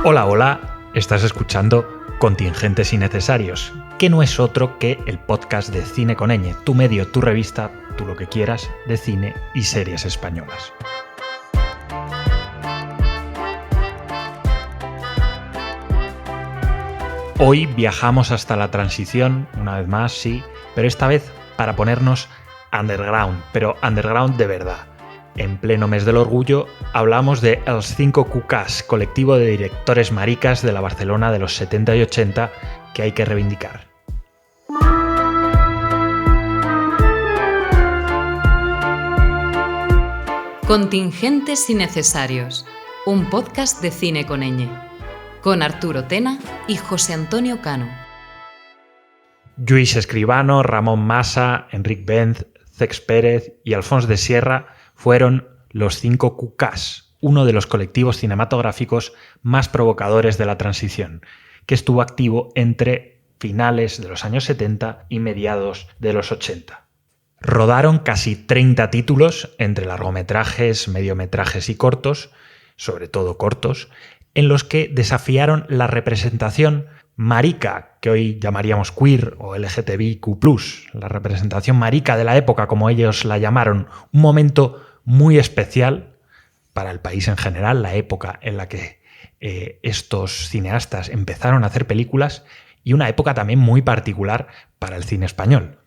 Hola, hola, estás escuchando Contingentes Innecesarios, que no es otro que el podcast de Cine con Ñ, tu medio, tu revista, tú lo que quieras, de cine y series españolas. Hoy viajamos hasta la transición, una vez más, sí, pero esta vez para ponernos underground, pero underground de verdad. En pleno mes del orgullo hablamos de Els Cinco Cucàs, colectivo de directores maricas de la Barcelona de los 70 y 80 que hay que reivindicar. Contingentes Innecesarios, un podcast de Cine con Ñ, con Arturo Tena y José Antonio Cano. Lluís Escribano, Ramón Massa, Enric Benz, Cex Pérez y Alfons de Sierra fueron los Cinco Cucàs, uno de los colectivos cinematográficos más provocadores de la transición, que estuvo activo entre finales de los años 70 y mediados de los 80. Rodaron casi 30 títulos entre largometrajes, mediometrajes y cortos, sobre todo cortos, en los que desafiaron la representación marica, que hoy llamaríamos queer o LGTBIQ+, la representación marica de la época, como ellos la llamaron, un momento muy especial para el país en general, la época en la que estos cineastas empezaron a hacer películas y una época también muy particular para el cine español.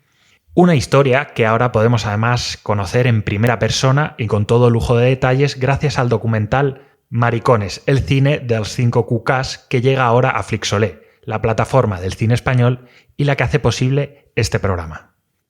Una historia que ahora podemos además conocer en primera persona y con todo lujo de detalles gracias al documental Maricones, el cine dels Cinco Cucàs, que llega ahora a Flixolé, la plataforma del cine español y la que hace posible este programa.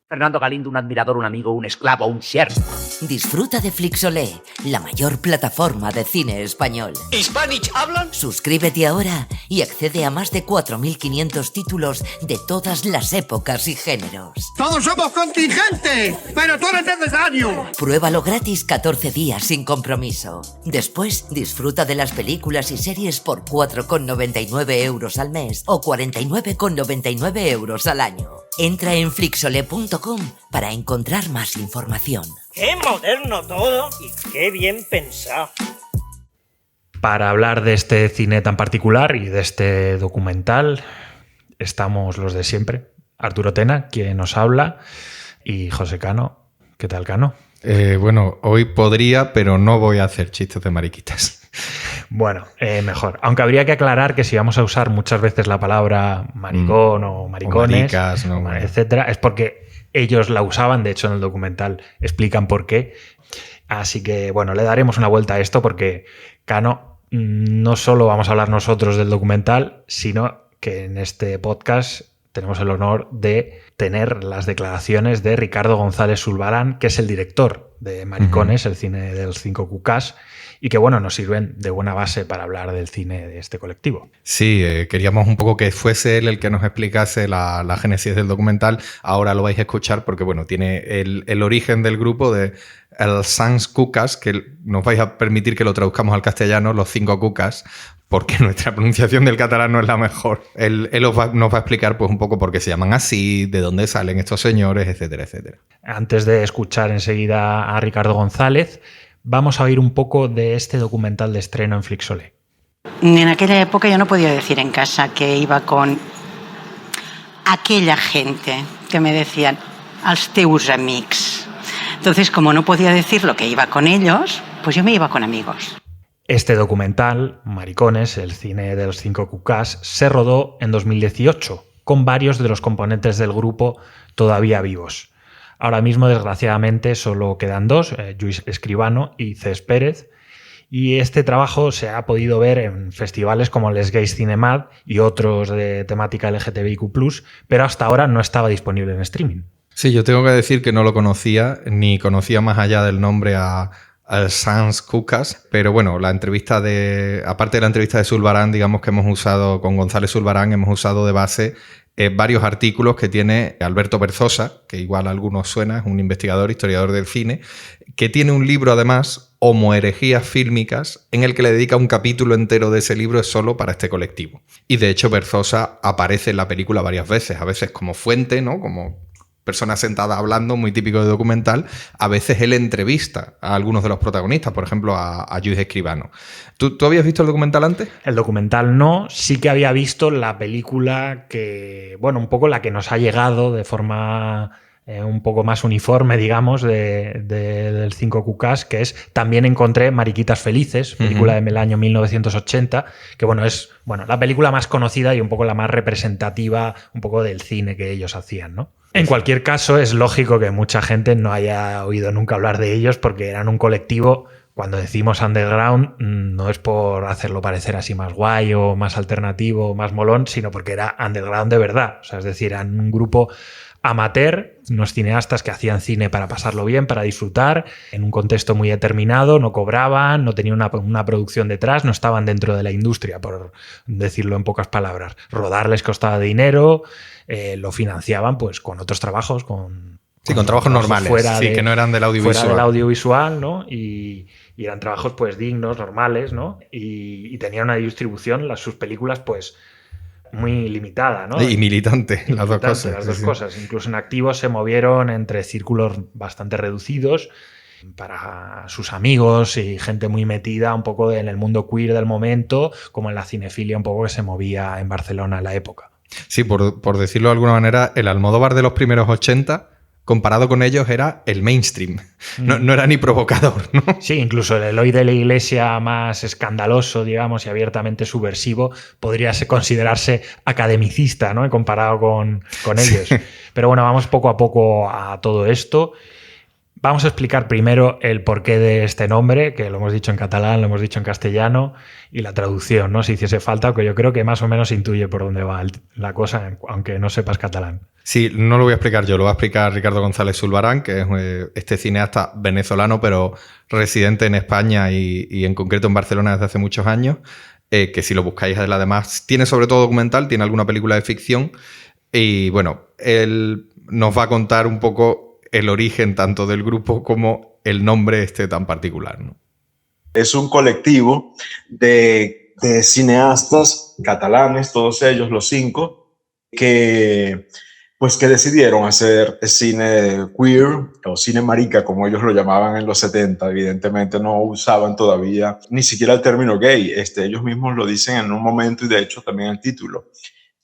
Fernando Galindo, un admirador, un amigo, un esclavo, un siervo. Disfruta de Flixolé, la mayor plataforma de cine español. ¿Hispanic hablan? Suscríbete ahora y accede a más de 4.500 títulos de todas las épocas y géneros. ¡Todos somos contingentes! ¡Pero tú eres necesario! Pruébalo gratis 14 días sin compromiso. Después, disfruta de las películas y series por 4,99 euros al mes o 49,99 euros al año. Entra en flixolé.com para encontrar más información. ¡Qué moderno todo y qué bien pensado! Para hablar de este cine tan particular y de este documental estamos los de siempre. Arturo Tena, quien nos habla, y José Cano. ¿Qué tal, Cano? Bueno, hoy podría, pero no voy a hacer chistes de mariquitas. Bueno, mejor. Aunque habría que aclarar que si vamos a usar muchas veces la palabra maricón o maricones, o maricas, no, etcétera, es porque ellos la usaban. De hecho, en el documental explican por qué. Así que, bueno, le daremos una vuelta a esto porque, Cano, no solo vamos a hablar nosotros del documental, sino que en este podcast tenemos el honor de tener las declaraciones de Ricardo González Zulbarán, que es el director de Maricones, el cine dels Cinco Cucàs, y que, bueno, nos sirven de buena base para hablar del cine de este colectivo. Sí, queríamos un poco que fuese él el que nos explicase la génesis del documental. Ahora lo vais a escuchar porque, bueno, tiene el origen del grupo de Els Cinc Cucàs, que nos vais a permitir que lo traduzcamos al castellano, los Cinco Cucàs, porque nuestra pronunciación del catalán no es la mejor. Él nos va a explicar pues un poco por qué se llaman así, de dónde salen estos señores, etcétera, etcétera. Antes de escuchar enseguida a Ricardo González, vamos a oír un poco de este documental de estreno en Flixolé. En aquella época yo no podía decir en casa que iba con aquella gente que me decían els teus amics. Entonces, como no podía decir lo que iba con ellos, pues yo me iba con amigos. Este documental, Maricones, el cine de los Cinco Cucàs, se rodó en 2018, con varios de los componentes del grupo todavía vivos. Ahora mismo, desgraciadamente, solo quedan dos, Lluís Escribano y Cex Pérez, y este trabajo se ha podido ver en festivales como Les Gays Cinemad y otros de temática LGTBIQ+, pero hasta ahora no estaba disponible en streaming. Sí, yo tengo que decir que no lo conocía, ni conocía más allá del nombre a Els Cinc Cucàs, pero bueno, aparte de la entrevista de Zulbarán, digamos que hemos usado, con González Zulbarán, hemos usado de base varios artículos que tiene Alberto Berzosa, que igual a algunos suena, es un investigador, historiador del cine, que tiene un libro además, Homoherejías fílmicas, en el que le dedica un capítulo entero de ese libro solo para este colectivo. Y de hecho Berzosa aparece en la película varias veces, a veces como fuente, ¿no? Como personas sentadas hablando, muy típico de documental. A veces él entrevista a algunos de los protagonistas, por ejemplo a Lluís Escribano. ¿Tú habías visto el documental antes? El documental no, sí que había visto la película que, bueno, un poco la que nos ha llegado de forma un poco más uniforme, digamos, del 5 Cucas, que es También encontré Mariquitas Felices, película del año 1980, que bueno, es la película más conocida y un poco la más representativa un poco del cine que ellos hacían, ¿no? En cualquier caso, es lógico que mucha gente no haya oído nunca hablar de ellos porque eran un colectivo. Cuando decimos underground, no es por hacerlo parecer así más guay o más alternativo o más molón, sino porque era underground de verdad. O sea, es decir, eran un grupo amateur, unos cineastas que hacían cine para pasarlo bien, para disfrutar, en un contexto muy determinado, no cobraban, no tenían una producción detrás, no estaban dentro de la industria, por decirlo en pocas palabras. Rodar les costaba dinero, lo financiaban pues con otros trabajos, con trabajos normales, que no eran del audiovisual. Fuera del audiovisual, ¿no? Y eran trabajos pues dignos, normales, ¿no? Y tenían una distribución, sus películas pues muy limitada, ¿no? Y militante, las dos cosas. Las dos cosas. Incluso en activo se movieron entre círculos bastante reducidos para sus amigos y gente muy metida un poco en el mundo queer del momento, como en la cinefilia un poco que se movía en Barcelona en la época. Sí, por decirlo de alguna manera, el Almodóvar de los primeros 80... comparado con ellos era el mainstream. No era ni provocador, ¿no? Sí, incluso el Eloy de la Iglesia más escandaloso, digamos, y abiertamente subversivo, podría considerarse academicista, ¿no? Comparado con ellos. Sí. Pero bueno, vamos poco a poco a todo esto. Vamos a explicar primero el porqué de este nombre, que lo hemos dicho en catalán, lo hemos dicho en castellano, y la traducción, ¿no? Si hiciese falta, que yo creo que más o menos intuye por dónde va la cosa, aunque no sepas catalán. Sí, no lo voy a explicar yo, lo va a explicar Ricardo González Zulbarán, que es este cineasta venezolano, pero residente en España y en concreto en Barcelona desde hace muchos años, que si lo buscáis además tiene sobre todo documental, tiene alguna película de ficción, y bueno, él nos va a contar un poco el origen tanto del grupo como el nombre tan particular, ¿no? Es un colectivo de cineastas catalanes, todos ellos, los 5, que decidieron hacer cine queer o cine marica, como ellos lo llamaban en los 70. Evidentemente no usaban todavía ni siquiera el término gay. Ellos mismos lo dicen en un momento y de hecho también el título.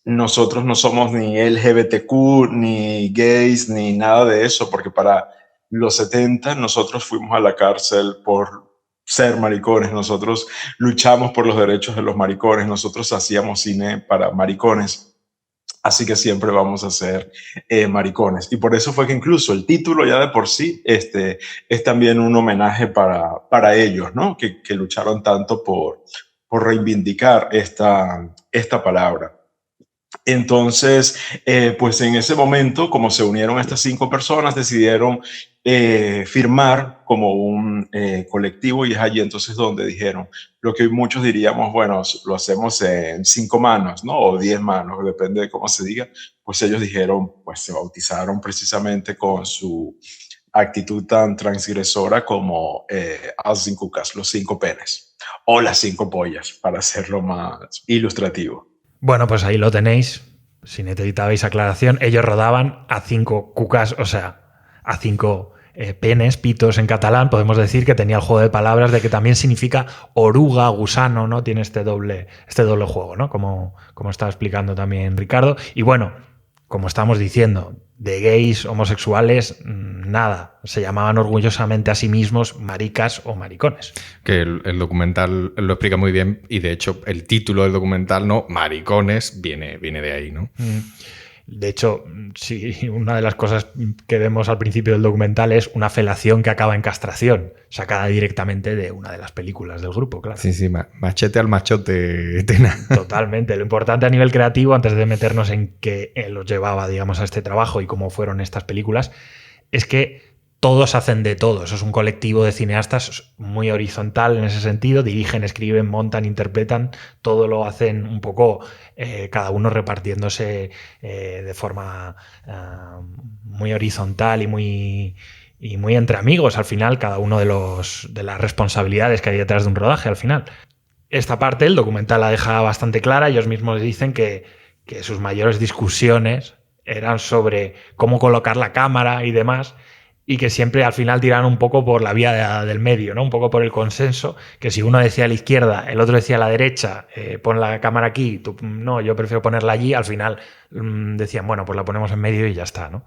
Nosotros no somos ni LGBTQ, ni gays, ni nada de eso, porque para los 70 nosotros fuimos a la cárcel por ser maricones, nosotros luchamos por los derechos de los maricones, nosotros hacíamos cine para maricones, así que siempre vamos a ser maricones. Y por eso fue que incluso el título ya de por sí es también un homenaje para ellos, ¿no? Que lucharon tanto por reivindicar esta palabra. Entonces, pues en ese momento, como se unieron estas 5 personas, decidieron firmar como un colectivo, y es allí entonces donde dijeron lo que muchos diríamos, bueno, lo hacemos en 5 manos, ¿no? O 10 manos, depende de cómo se diga. Pues ellos dijeron, pues se bautizaron precisamente con su actitud tan transgresora como Els 5 Cucas, los 5 penes, o las 5 pollas, para hacerlo más ilustrativo. Bueno, pues ahí lo tenéis. Si necesitabais aclaración, ellos rodaban a 5 cucas, o sea, a 5 penes, pitos en catalán. Podemos decir que tenía el juego de palabras de que también significa oruga, gusano, ¿no? Tiene este doble juego, ¿no? Como estaba explicando también Ricardo. Y bueno, como estamos diciendo, de gays, homosexuales, nada. Se llamaban orgullosamente a sí mismos maricas o maricones. Que el documental lo explica muy bien y de hecho el título del documental, ¿no? Maricones, viene de ahí, ¿no? De hecho, sí, una de las cosas que vemos al principio del documental es una felación que acaba en castración, sacada directamente de una de las películas del grupo, claro. Sí, machete al machote, Tena. Totalmente. Lo importante a nivel creativo, antes de meternos en qué los llevaba, digamos, a este trabajo y cómo fueron estas películas, es que todos hacen de todo. Eso es un colectivo de cineastas muy horizontal en ese sentido. Dirigen, escriben, montan, interpretan. Todo lo hacen un poco cada uno repartiéndose de forma muy horizontal y muy entre amigos. Al final, cada uno de las responsabilidades que hay detrás de un rodaje al final. Esta parte, el documental la deja bastante clara. Ellos mismos dicen que sus mayores discusiones eran sobre cómo colocar la cámara y demás, y que siempre al final tiran un poco por la vía del medio, ¿no? Un poco por el consenso, que si uno decía a la izquierda, el otro decía a la derecha, pon la cámara aquí, tú, no, yo prefiero ponerla allí, al final decían, bueno, pues la ponemos en medio y ya está, ¿no?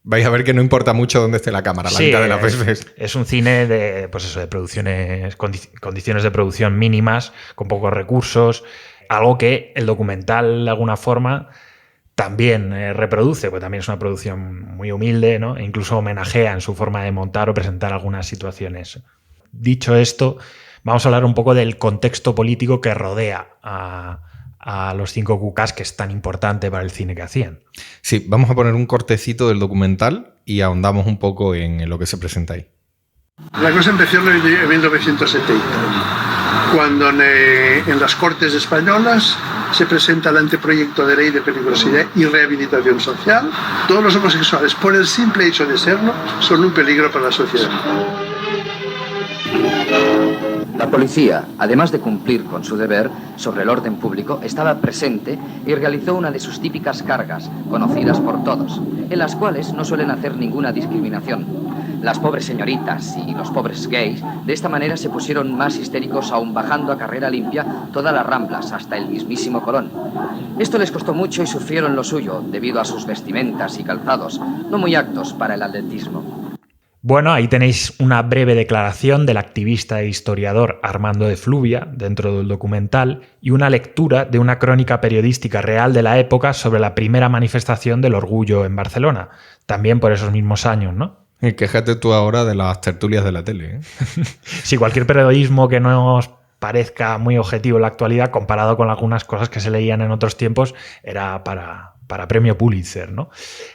Vais a ver que no importa mucho dónde esté la cámara, la mitad de las veces. Es un cine de, pues eso, de producciones, condiciones de producción mínimas, con pocos recursos, algo que el documental de alguna forma también reproduce, pues también es una producción muy humilde, ¿no? E incluso homenajea en su forma de montar o presentar algunas situaciones. Dicho esto, vamos a hablar un poco del contexto político que rodea a los 5 cucas, que es tan importante para el cine que hacían. Sí, vamos a poner un cortecito del documental y ahondamos un poco en lo que se presenta ahí. La cosa empezó en 1970, cuando en las Cortes Españolas se presenta el anteproyecto de ley de peligrosidad y rehabilitación social. Todos los homosexuales, por el simple hecho de serlo, son un peligro para la sociedad. La policía, además de cumplir con su deber sobre el orden público, estaba presente y realizó una de sus típicas cargas, conocidas por todos, en las cuales no suelen hacer ninguna discriminación. Las pobres señoritas y los pobres gays de esta manera se pusieron más histéricos, aún bajando a carrera limpia todas las Ramblas hasta el mismísimo Colón. Esto les costó mucho y sufrieron lo suyo debido a sus vestimentas y calzados, no muy aptos para el atletismo. Bueno, ahí tenéis una breve declaración del activista e historiador Armando de Fluvia dentro del documental y una lectura de una crónica periodística real de la época sobre la primera manifestación del orgullo en Barcelona, también por esos mismos años, ¿no? Y quéjate tú ahora de las tertulias de la tele, ¿eh? Sí, cualquier periodismo que no os parezca muy objetivo en la actualidad, comparado con algunas cosas que se leían en otros tiempos, era para premio Pulitzer, ¿no?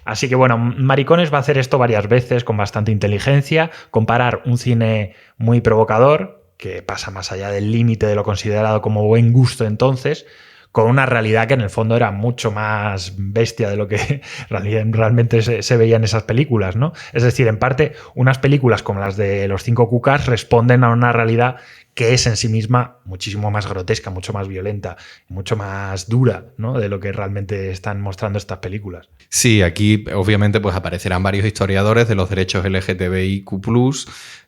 Así que bueno, Maricones va a hacer esto varias veces con bastante inteligencia, comparar un cine muy provocador, que pasa más allá del límite de lo considerado como buen gusto entonces, con una realidad que en el fondo era mucho más bestia de lo que realmente se veía en esas películas, ¿no? Es decir, en parte, unas películas como las de Los 5 cucas responden a una realidad que es en sí misma muchísimo más grotesca, mucho más violenta, mucho más dura, ¿no? De lo que realmente están mostrando estas películas. Sí, aquí obviamente pues aparecerán varios historiadores de los derechos LGTBIQ+,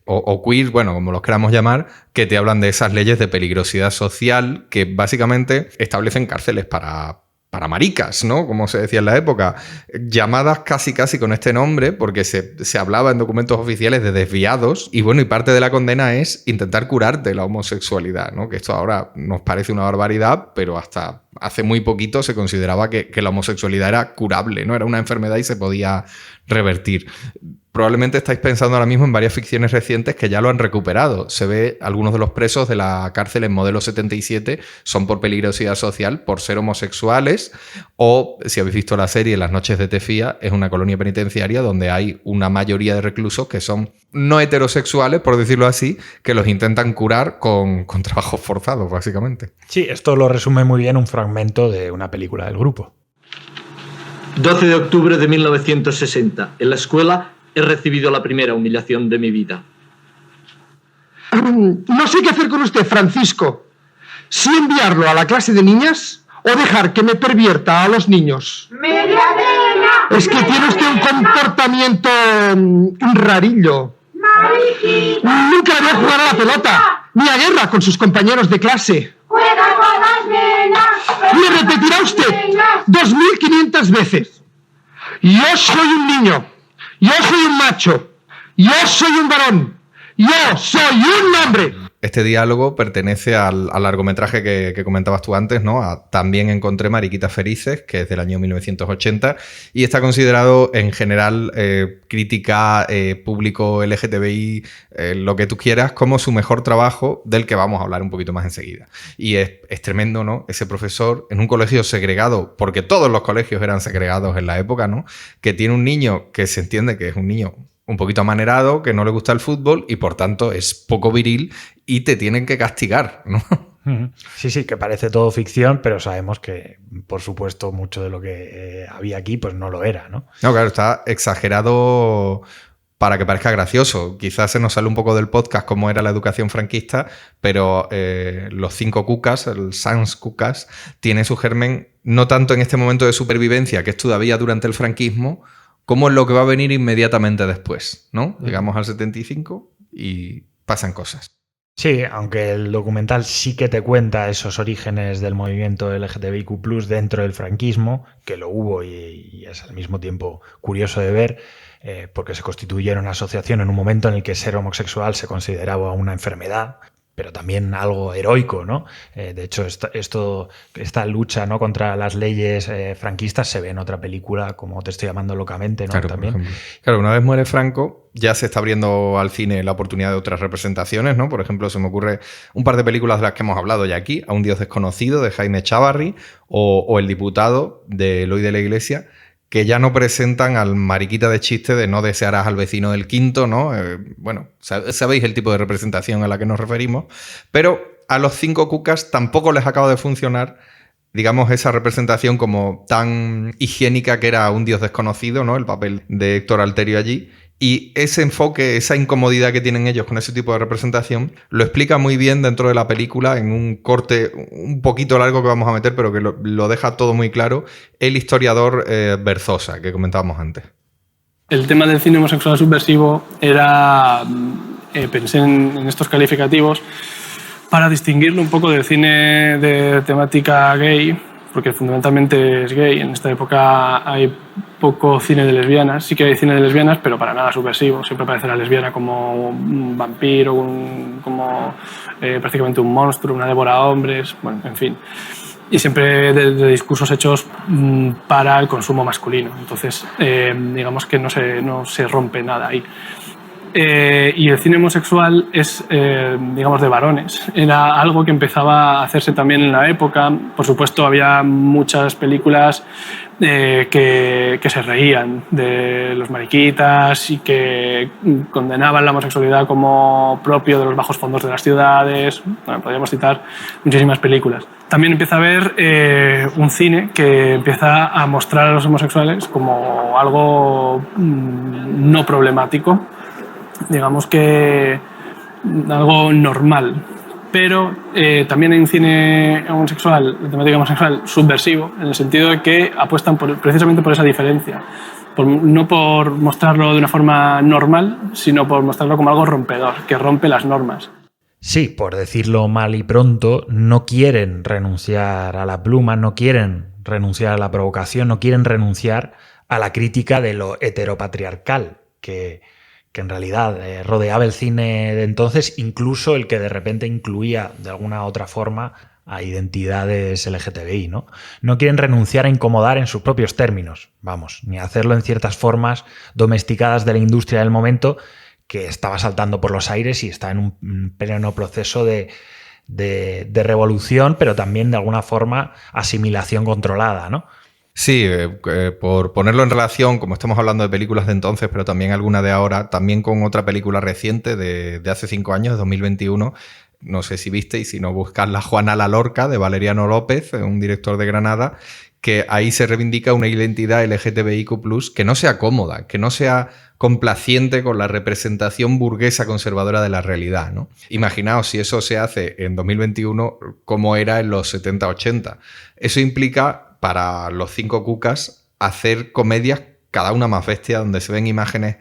o queer, bueno, como los queramos llamar, que te hablan de esas leyes de peligrosidad social que básicamente establecen cárceles para maricas, ¿no? Como se decía en la época, llamadas casi con este nombre, porque se hablaba en documentos oficiales de desviados, y bueno, y parte de la condena es intentar curarte la homosexualidad, ¿no? Que esto ahora nos parece una barbaridad, pero hasta hace muy poquito se consideraba que la homosexualidad era curable, ¿no? Era una enfermedad y se podía revertir. Probablemente estáis pensando ahora mismo en varias ficciones recientes que ya lo han recuperado. Se ve algunos de los presos de la cárcel en Modelo 77 son por peligrosidad social, por ser homosexuales, o si habéis visto la serie Las noches de Tefía, es una colonia penitenciaria donde hay una mayoría de reclusos que son no heterosexuales, por decirlo así, que los intentan curar con trabajos forzados, básicamente. Sí, esto lo resume muy bien un fragmento de una película del grupo. 12 de octubre de 1960. En la escuela he recibido la primera humillación de mi vida. No sé qué hacer con usted, Francisco. Si enviarlo a la clase de niñas o dejar que me pervierta a los niños. ¡Medianera! Es que tiene usted un comportamiento rarillo. ¡Mariquita! Nunca le veo jugar a la pelota, ni a guerra con sus compañeros de clase. ¡Juega con las nenas! Me repetirá usted 2500 veces. Yo soy un niño. Yo soy un macho. Yo soy un varón. Yo soy un hombre. Este diálogo pertenece al largometraje que comentabas tú antes, ¿no? También encontré Mariquitas Felices, que es del año 1980, y está considerado en general crítica, público LGTBI, lo que tú quieras, como su mejor trabajo, del que vamos a hablar un poquito más enseguida. Y es tremendo, ¿no? Ese profesor en un colegio segregado, porque todos los colegios eran segregados en la época, ¿no? Que tiene un niño que se entiende que es un niño un poquito amanerado, que no le gusta el fútbol y por tanto es poco viril y te tienen que castigar, ¿no? Sí, que parece todo ficción, pero sabemos que, por supuesto, mucho de lo que había aquí pues no lo era, ¿no? No, claro, está exagerado para que parezca gracioso. Quizás se nos sale un poco del podcast cómo era la educación franquista, pero los 5 cucas, el Sans Cucas, tiene su germen no tanto en este momento de supervivencia, que es todavía durante el franquismo, como en lo que va a venir inmediatamente después, ¿no? Llegamos al 75 y pasan cosas. Sí, aunque el documental sí que te cuenta esos orígenes del movimiento LGTBIQ+ dentro del franquismo, que lo hubo y es al mismo tiempo curioso de ver, porque se constituyeron una asociación en un momento en el que ser homosexual se consideraba una enfermedad, pero también algo heroico, ¿no? De hecho, esta lucha, ¿no?, contra las leyes franquistas se ve en otra película, como Te estoy llamando locamente, ¿no? Claro, También. Claro, una vez muere Franco, ya se está abriendo al cine la oportunidad de otras representaciones, ¿no? Por ejemplo, se me ocurre un par de películas de las que hemos hablado ya aquí, A un Dios desconocido, de Jaime Chávarri, o El diputado, de Eloy de la Iglesia, que ya no presentan al mariquita de chiste de no desearás al vecino del quinto, ¿no? Bueno, sabéis el tipo de representación a la que nos referimos, pero a los 5 cucas tampoco les acaba de funcionar, digamos, esa representación como tan higiénica que era Un Dios desconocido, ¿no? El papel de Héctor Alterio allí. Y ese enfoque, esa incomodidad que tienen ellos con ese tipo de representación, lo explica muy bien dentro de la película, en un corte un poquito largo que vamos a meter, pero que lo deja todo muy claro, el historiador Berzosa, que comentábamos antes. El tema del cine homosexual subversivo era, pensé en estos calificativos, para distinguirlo un poco del cine de temática gay, porque fundamentalmente es gay. En esta época hay poco cine de lesbianas, sí que hay cine de lesbianas, pero para nada subversivo. Siempre aparece la lesbiana como un vampiro, como prácticamente un monstruo, una devora hombres, bueno, en fin. Y siempre de discursos hechos para el consumo masculino. Entonces, digamos que no se rompe nada ahí. Y el cine homosexual es, digamos, de varones. Era algo que empezaba a hacerse también en la época. Por supuesto, había muchas películas que se reían de los mariquitas y que condenaban la homosexualidad como propio de los bajos fondos de las ciudades. Bueno, podríamos citar muchísimas películas. También empieza a haber un cine que empieza a mostrar a los homosexuales como algo no problemático, digamos que algo normal, pero también hay un cine homosexual, de temática homosexual, subversivo, en el sentido de que apuestan precisamente por esa diferencia, no por mostrarlo de una forma normal, sino por mostrarlo como algo rompedor, que rompe las normas. Sí, por decirlo mal y pronto, no quieren renunciar a la pluma, no quieren renunciar a la provocación, no quieren renunciar a la crítica de lo heteropatriarcal, que en realidad rodeaba el cine de entonces, incluso el que de repente incluía de alguna otra forma a identidades LGTBI, ¿no? No quieren renunciar a incomodar en sus propios términos, vamos, ni a hacerlo en ciertas formas domesticadas de la industria del momento que estaba saltando por los aires y está en un pleno proceso de revolución, pero también de alguna forma asimilación controlada, ¿no? Sí, por ponerlo en relación, como estamos hablando de películas de entonces, pero también alguna de ahora, también con otra película reciente de hace 5 años, de 2021, no sé si visteis, si no buscadla, Juana la Lorca, de Valeriano López, un director de Granada, que ahí se reivindica una identidad LGTBIQ+, que no sea cómoda, que no sea complaciente con la representación burguesa conservadora de la realidad, ¿no? Imaginaos si eso se hace en 2021 como era en los 70-80. Eso implica, para los 5 cucas, hacer comedias cada una más bestia, donde se ven imágenes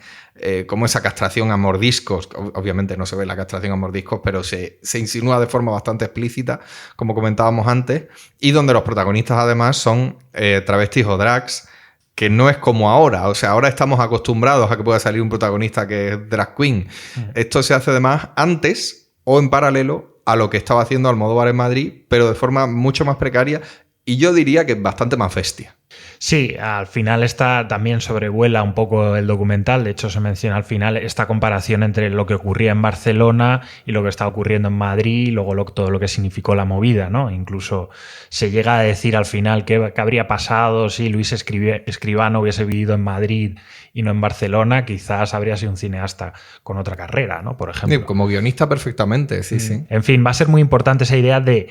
como esa castración a mordiscos. Obviamente no se ve la castración a mordiscos, pero se insinúa de forma bastante explícita, como comentábamos antes, y donde los protagonistas además son travestis o drags, que no es como ahora. O sea, ahora estamos acostumbrados a que pueda salir un protagonista que es drag queen. Esto se hace además antes o en paralelo a lo que estaba haciendo Almodóvar en Madrid, pero de forma mucho más precaria y yo diría que bastante más bestia. Sí, al final también sobrevuela un poco el documental. De hecho, se menciona al final esta comparación entre lo que ocurría en Barcelona y lo que está ocurriendo en Madrid y luego todo lo que significó la movida, ¿no? Incluso se llega a decir al final qué habría pasado si Luis Escribano hubiese vivido en Madrid y no en Barcelona. Quizás habría sido un cineasta con otra carrera, ¿no? Por ejemplo. Sí, como guionista perfectamente, sí, sí. En fin, va a ser muy importante esa idea de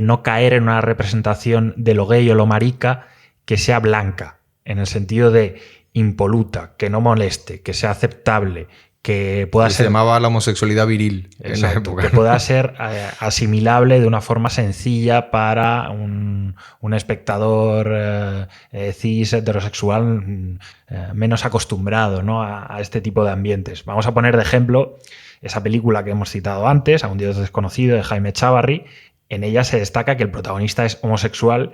no caer en una representación de lo gay o lo marica que sea blanca, en el sentido de impoluta, que no moleste, que sea aceptable, que pueda Se ser... llamaba la homosexualidad viril en la Exacto, época. que pueda ser asimilable de una forma sencilla para un espectador cis, heterosexual, menos acostumbrado, ¿no? a este tipo de ambientes. Vamos a poner de ejemplo esa película que hemos citado antes, A un Dios desconocido, de Jaime Chávarri. En ella se destaca que el protagonista es homosexual,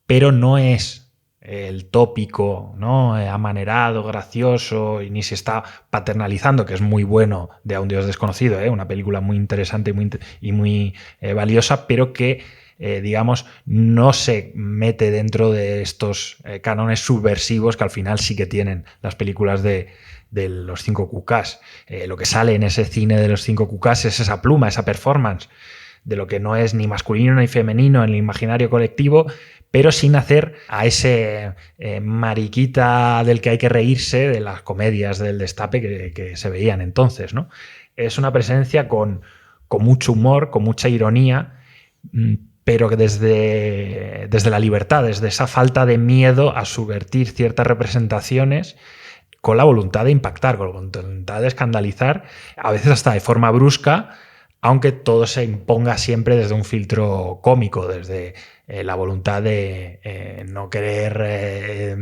pero no es el tópico, ¿no? Amanerado, gracioso, y ni se está paternalizando, que es muy bueno, de A un Dios desconocido, una película muy interesante y muy valiosa, pero que, digamos, no se mete dentro de estos cánones subversivos que al final sí que tienen las películas de los 5 QKs. Lo que sale en ese cine de los 5 QKs es esa pluma, esa performance, de lo que no es ni masculino ni femenino en el imaginario colectivo, pero sin hacer a ese mariquita del que hay que reírse de las comedias del destape que se veían entonces, ¿no? Es una presencia con mucho humor, con mucha ironía, pero que desde la libertad, desde esa falta de miedo a subvertir ciertas representaciones, con la voluntad de impactar, con la voluntad de escandalizar, a veces hasta de forma brusca, aunque todo se imponga siempre desde un filtro cómico, desde la voluntad de no querer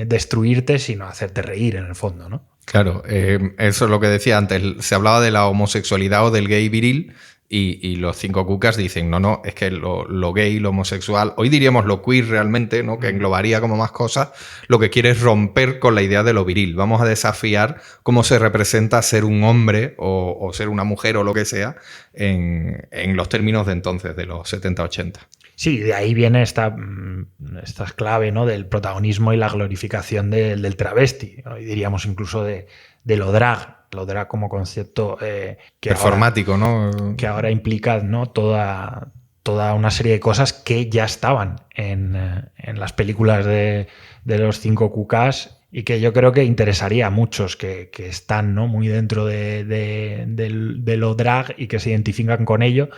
destruirte, sino hacerte reír en el fondo, ¿no? Claro, eso es lo que decía antes. Se hablaba de la homosexualidad o del gay viril y los 5 QKs dicen, no, es que lo gay, lo homosexual, hoy diríamos lo queer realmente, ¿no? Que englobaría como más cosas, lo que quiere es romper con la idea de lo viril. Vamos a desafiar cómo se representa ser un hombre o ser una mujer o lo que sea en los términos de entonces, de los 70-80. Sí, de ahí viene esta clave, ¿no? Del protagonismo y la glorificación del travesti, ¿no? Y diríamos incluso de lo drag como concepto performático, ahora, ¿no? Que ahora implica, ¿no? toda una serie de cosas que ya estaban en las películas de los 5 QKs y que yo creo que interesaría a muchos que están, ¿no? muy dentro de lo drag y que se identifican con ello.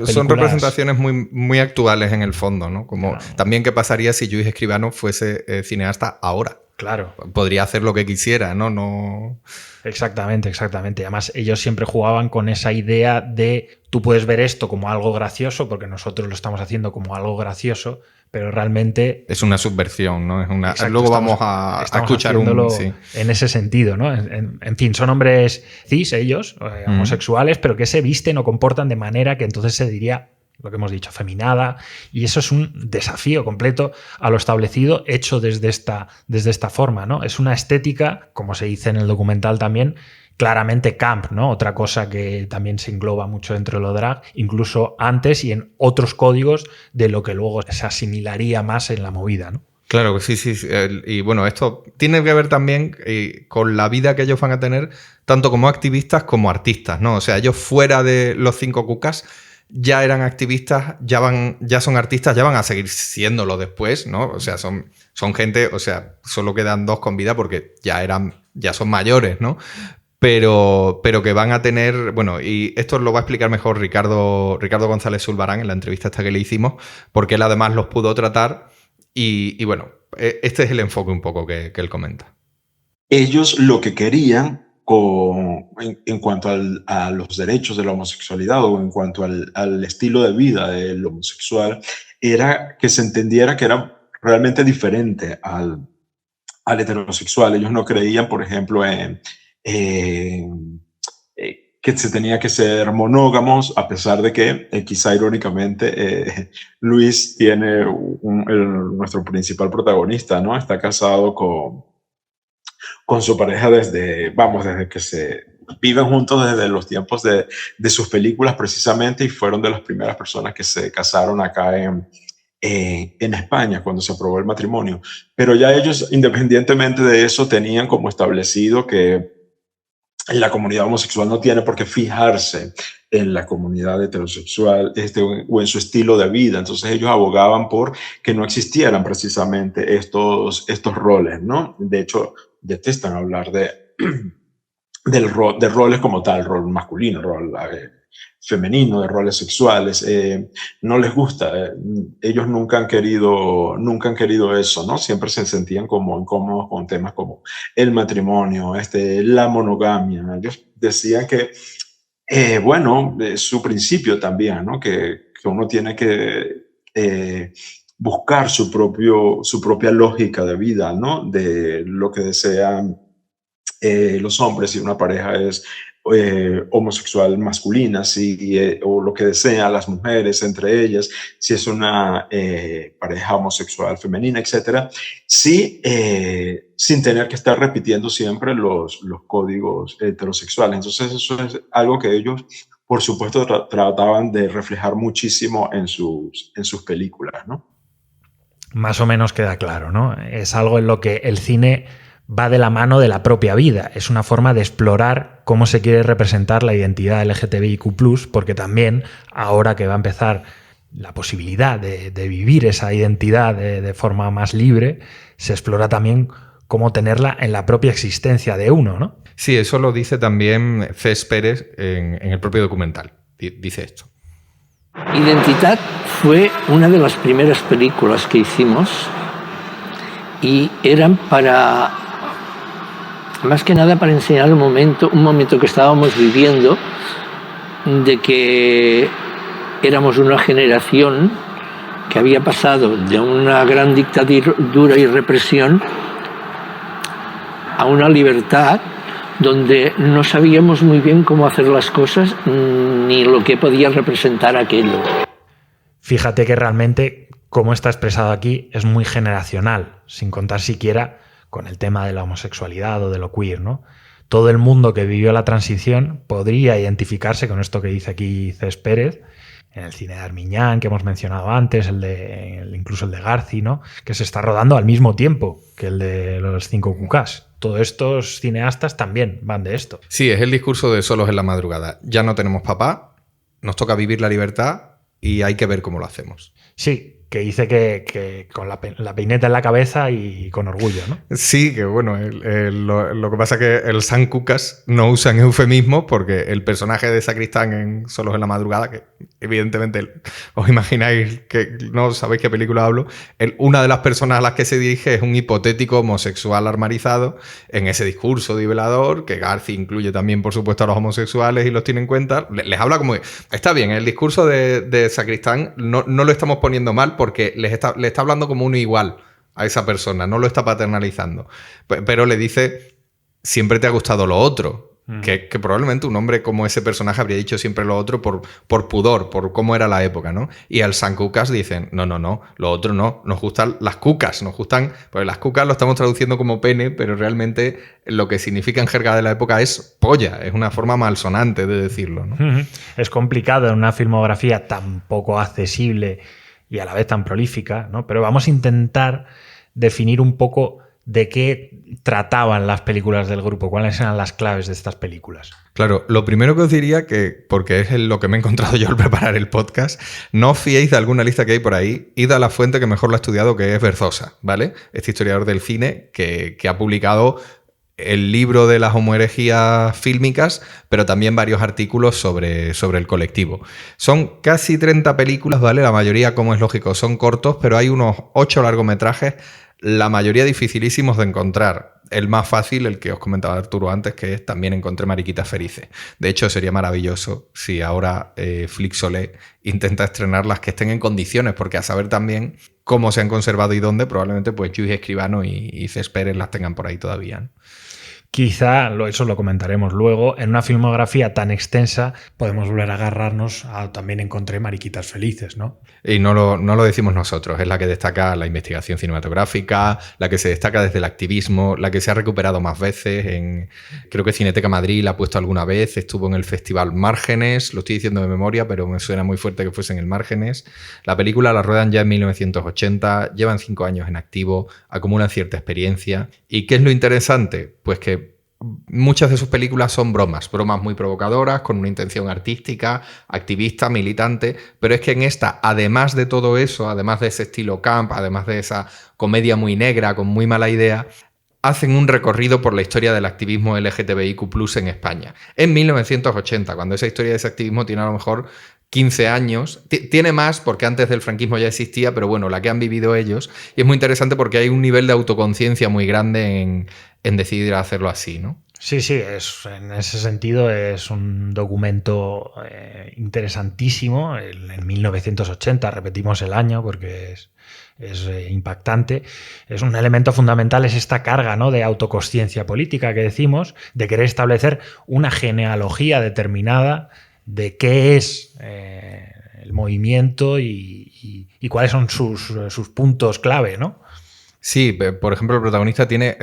Son representaciones muy, muy actuales en el fondo, ¿no? Como también qué pasaría si Lluís Escribano fuese cineasta ahora. Claro. Podría hacer lo que quisiera, ¿no? Exactamente. Además, ellos siempre jugaban con esa idea de tú puedes ver esto como algo gracioso, porque nosotros lo estamos haciendo como algo gracioso, pero realmente... Es una subversión, ¿no? Exacto, luego vamos a escuchar sí. En ese sentido, ¿no? En fin, son hombres cis, ellos, homosexuales, pero que se visten o comportan de manera que entonces se diría... lo que hemos dicho, afeminada, y eso es un desafío completo a lo establecido hecho desde esta forma, ¿no? Es una estética, como se dice en el documental también, claramente camp, ¿no? Otra cosa que también se engloba mucho dentro de lo drag, incluso antes y en otros códigos de lo que luego se asimilaría más en la movida, ¿no? Claro, sí. Y bueno, esto tiene que ver también con la vida que ellos van a tener, tanto como activistas como artistas, ¿no? O sea, ellos fuera de los 5 QKs ya eran activistas, ya son artistas, ya van a seguir siéndolo después, ¿no? O sea, son gente, o sea, solo quedan 2 con vida porque ya son mayores, ¿no? Pero que van a tener, bueno, y esto lo va a explicar mejor Ricardo González Zulbarán en la entrevista esta que le hicimos, porque él además los pudo tratar y bueno, este es el enfoque un poco que él comenta. Ellos lo que querían en cuanto a los derechos de la homosexualidad o en cuanto al estilo de vida del homosexual era que se entendiera que era realmente diferente al heterosexual. Ellos no creían, por ejemplo, que se tenía que ser monógamos, a pesar de que quizá irónicamente Luis tiene nuestro principal protagonista, ¿no? Está casado con su pareja desde que se viven juntos desde los tiempos de sus películas precisamente, y fueron de las primeras personas que se casaron acá en España cuando se aprobó el matrimonio. Pero ya ellos, independientemente de eso, tenían como establecido que la comunidad homosexual no tiene por qué fijarse en la comunidad heterosexual o en su estilo de vida. Entonces ellos abogaban por que no existieran precisamente estos roles, ¿no? De hecho, detestan hablar de roles como tal, rol masculino, rol femenino, de roles sexuales. No les gusta. Ellos nunca han querido eso, ¿no? Siempre se sentían como incómodos con temas como el matrimonio, la monogamia. Ellos decían que, su principio también, ¿no? Que uno tiene que buscar su propia lógica de vida, ¿no? De lo que desean los hombres, si una pareja es homosexual masculina, o lo que desean las mujeres entre ellas, si es una pareja homosexual femenina, etc. Sí, sin tener que estar repitiendo siempre los códigos heterosexuales. Entonces eso es algo que ellos, por supuesto, trataban de reflejar muchísimo en sus películas, ¿no? Más o menos queda claro, ¿no? Es algo en lo que el cine va de la mano de la propia vida. Es una forma de explorar cómo se quiere representar la identidad LGTBIQ+, porque también, ahora que va a empezar la posibilidad de vivir esa identidad de forma más libre, se explora también cómo tenerla en la propia existencia de uno, ¿no? Sí, eso lo dice también Cés Pérez en el propio documental. Dice esto. Identitat fue una de las primeras películas que hicimos y eran más que nada para enseñar un momento que estábamos viviendo, de que éramos una generación que había pasado de una gran dictadura y represión a una libertad donde no sabíamos muy bien cómo hacer las cosas ni lo que podía representar aquello. Fíjate que realmente, como está expresado aquí, es muy generacional, sin contar siquiera con el tema de la homosexualidad o de lo queer, ¿no? Todo el mundo que vivió la transición podría identificarse con esto que dice aquí Cés Pérez, en el cine de Armiñán, que hemos mencionado antes, incluso el de Garci, ¿no? Que se está rodando al mismo tiempo que el de los 5 Cucás. Todos estos cineastas también van de esto. Sí, es el discurso de Solos en la madrugada. Ya no tenemos papá, nos toca vivir la libertad y hay que ver cómo lo hacemos. Sí, que dice que con la peineta en la cabeza y con orgullo, ¿no? Sí, que bueno, lo que pasa es que el San Cucas no usan eufemismo porque el personaje de Sacristán en Solos en la madrugada, que evidentemente os imagináis que no sabéis qué película hablo, una de las personas a las que se dirige es un hipotético homosexual armarizado en ese discurso nivelador, que Garci incluye también, por supuesto, a los homosexuales y los tiene en cuenta. Les habla como... Está bien, el discurso de Sacristán no lo estamos poniendo mal porque le está hablando como uno igual a esa persona, no lo está paternalizando. Pero le dice, siempre te ha gustado lo otro. Que probablemente un hombre como ese personaje habría dicho siempre lo otro por pudor, por cómo era la época, ¿no? Y al San Cucas dicen, no, lo otro no, nos gustan las cucas, nos gustan... Pues las cucas lo estamos traduciendo como pene, pero realmente lo que significa en jerga de la época es polla, es una forma malsonante de decirlo, ¿no? Es complicado en una filmografía tan poco accesible y a la vez tan prolífica, ¿no? Pero vamos a intentar definir un poco de qué trataban las películas del grupo, cuáles eran las claves de estas películas. Claro, lo primero que os diría, porque es lo que me he encontrado yo al preparar el podcast, no os fiéis de alguna lista que hay por ahí, id a la fuente que mejor lo ha estudiado, que es Berzosa, ¿vale? Este historiador del cine que ha publicado el libro de las homoherejías fílmicas, pero también varios artículos sobre el colectivo. Son casi 30 películas, ¿vale? La mayoría, como es lógico, son cortos, pero hay unos 8 largometrajes, la mayoría dificilísimos de encontrar. El más fácil, el que os comentaba Arturo antes, que es También encontré mariquitas felices. De hecho, sería maravilloso si ahora Flixolé intenta estrenar las que estén en condiciones, porque a saber también cómo se han conservado y dónde, probablemente pues Lluís Escribano y Cés Pérez las tengan por ahí todavía, ¿no? Quizá, eso lo comentaremos luego, en una filmografía tan extensa podemos volver a agarrarnos a También encontré mariquitas felices, ¿no? Y no lo decimos nosotros, es la que destaca la investigación cinematográfica, la que se destaca desde el activismo, la que se ha recuperado más veces, creo que Cineteca Madrid la ha puesto alguna vez, estuvo en el Festival Márgenes, lo estoy diciendo de memoria, pero me suena muy fuerte que fuese en el Márgenes. La película la ruedan ya en 1980, llevan 5 años en activo, acumulan cierta experiencia. ¿Y qué es lo interesante? Pues que muchas de sus películas son bromas muy provocadoras, con una intención artística, activista, militante, pero es que en esta, además de todo eso, además de ese estilo camp, además de esa comedia muy negra, con muy mala idea, hacen un recorrido por la historia del activismo LGTBIQ+ en España. En 1980, cuando esa historia de ese activismo tiene a lo mejor 15 años. Tiene más porque antes del franquismo ya existía, pero bueno, la que han vivido ellos. Y es muy interesante porque hay un nivel de autoconciencia muy grande en decidir hacerlo así, ¿no? Sí, en ese sentido es un documento interesantísimo. En 1980, repetimos el año porque es impactante. Es un elemento fundamental, es esta carga, ¿no?, de autoconsciencia política que decimos, de querer establecer una genealogía determinada de qué es el movimiento y cuáles son sus puntos clave, ¿no? Sí, por ejemplo, el protagonista tiene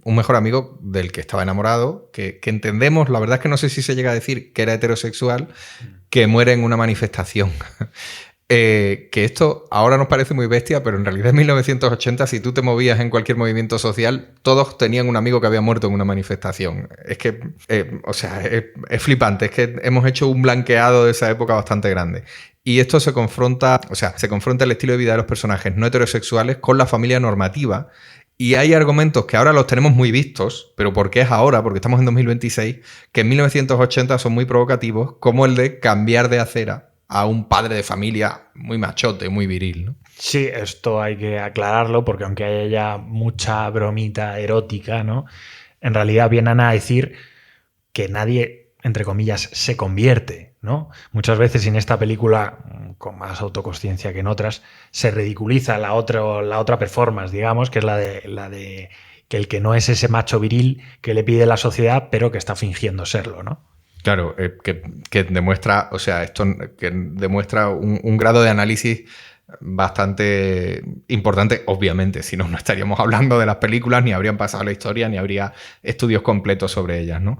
un mejor amigo del que estaba enamorado, que entendemos, la verdad es que no sé si se llega a decir que era heterosexual, que muere en una manifestación. Que esto ahora nos parece muy bestia, pero en realidad en 1980, si tú te movías en cualquier movimiento social, todos tenían un amigo que había muerto en una manifestación. Es que, es flipante, es que hemos hecho un blanqueado de esa época bastante grande. Y esto se confronta el estilo de vida de los personajes no heterosexuales con la familia normativa. Y hay argumentos que ahora los tenemos muy vistos, pero porque es ahora, porque estamos en 2026, que en 1980 son muy provocativos, como el de cambiar de acera a un padre de familia muy machote, muy viril, ¿no? Sí, esto hay que aclararlo porque aunque haya mucha bromita erótica, ¿no?, en realidad vienen a decir que nadie, entre comillas, se convierte, ¿no? Muchas veces en esta película, con más autoconsciencia que en otras, se ridiculiza la otra performance, digamos, que es la de que el que no es ese macho viril que le pide la sociedad, pero que está fingiendo serlo, ¿no? Claro, que demuestra, que demuestra un grado de análisis bastante importante, obviamente, si no, no estaríamos hablando de las películas, ni habrían pasado la historia, ni habría estudios completos sobre ellas, ¿no?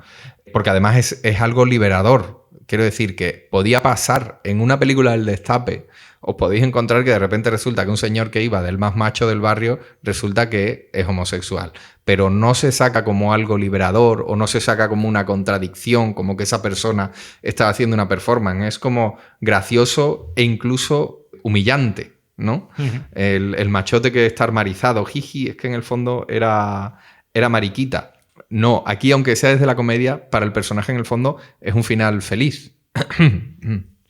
Porque además es algo liberador. Quiero decir que podía pasar en una película del Destape, os podéis encontrar que de repente resulta que un señor que iba del más macho del barrio resulta que es homosexual. Pero no se saca como algo liberador o no se saca como una contradicción, como que esa persona está haciendo una performance. Es como gracioso e incluso humillante, ¿no? Uh-huh. El machote que está armarizado, jiji, es que en el fondo era mariquita. No, aquí aunque sea desde la comedia, para el personaje en el fondo es un final feliz.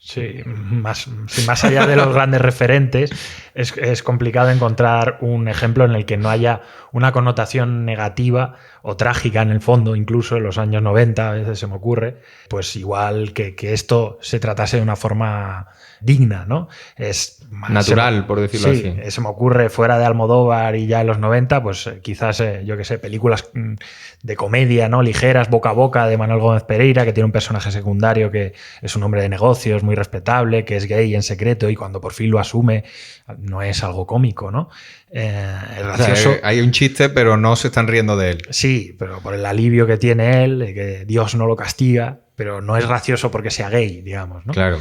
Sí, más allá de los grandes referentes, es complicado encontrar un ejemplo en el que no haya una connotación negativa o trágica en el fondo, incluso en los años 90, a veces se me ocurre, pues igual que esto se tratase de una forma digna, ¿no? Es natural, por decirlo así. Sí, se me ocurre fuera de Almodóvar y ya en los 90, pues quizás, yo qué sé, películas de comedia, ¿no?, ligeras, boca a boca, de Manuel Gómez Pereira, que tiene un personaje secundario que es un hombre de negocios muy respetable, que es gay en secreto y cuando por fin lo asume no es algo cómico, ¿no? Es gracioso. O sea, hay un chiste, pero no se están riendo de él. Sí, pero por el alivio que tiene él, de que Dios no lo castiga, pero no es gracioso porque sea gay, digamos, ¿no? Claro,